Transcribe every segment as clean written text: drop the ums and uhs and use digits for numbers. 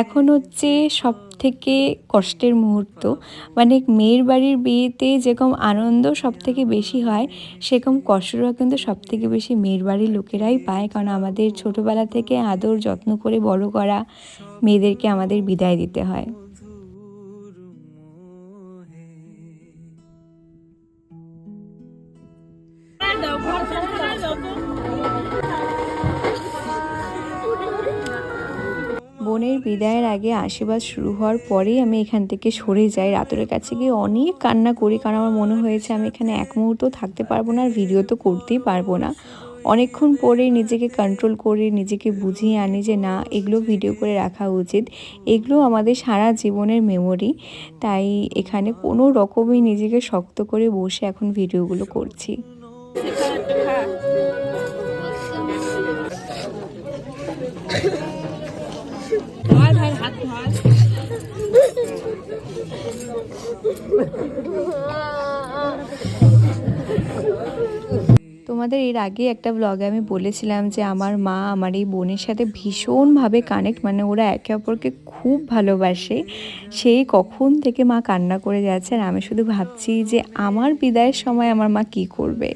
এখন হচ্ছে সবথেকে কষ্টের মুহূর্ত, মানে মেয়ের বাড়ির বিয়েতে যেরকম আনন্দ সবথেকে বেশি হয়, সেরকম কষ্টটাও কিন্তু সবথেকে বেশি মেয়ের বাড়ির লোকেরাই পায়। কারণ আমাদের ছোটোবেলা থেকে আদর যত্ন করে বড় করা মেয়েদেরকে আমাদের বিদায় দিতে হয়। বোনের বিদায়ের আগে আশীর্বাদ শুরু হওয়ার পরেই আমি এখান থেকে সরে যাই। রাতুলের কাছে গিয়ে অনেক কান্না করি, কারণ আমার মনে হয়েছে আমি এখানে এক মুহূর্ত থাকতে পারবো না, আর ভিডিও তো করতেই পারবো না। অনেকক্ষণ পরে নিজেকে কন্ট্রোল করে নিজেকে বুঝিয়ে আনি যে না, এগুলো ভিডিও করে রাখা উচিত, এগুলো আমাদের সারা জীবনের মেমোরি। তাই এখানে কোনো রকমই নিজেকে শক্ত করে বসে এখন ভিডিওগুলো করছি। তোমাদের এর আগে একটা ব্লগে আমি বলেছিলাম যে আমার মা আমার এই বোনের সাথে ভীষণভাবে কানেক্ট, মানে ওরা একে অপরকে খুব ভালোবাসে। সেই কখন থেকে মা কান্না করে যাচ্ছে, আর আমি শুধু ভাবছি যে আমার বিদায়ের সময় আমার মা কি করবে।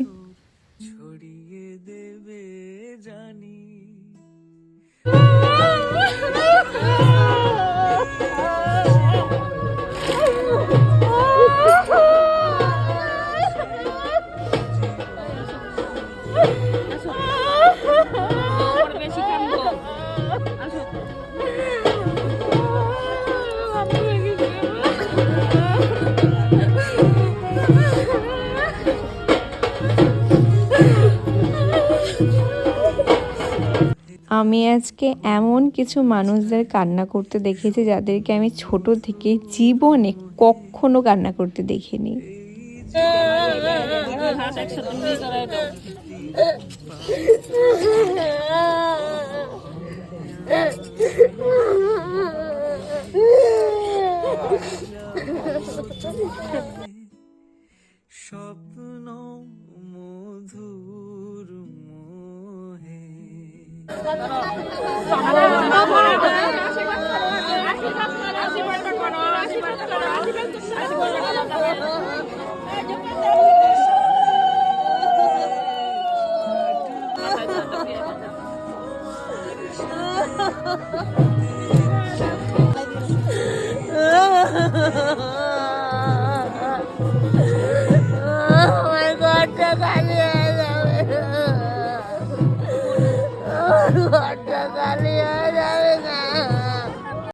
আমি আজকে এমন কিছু মানুষদের কান্না করতে দেখেছি যাদেরকে আমি ছোট থেকে জীবনে কখনো কান্না করতে দেখিনি।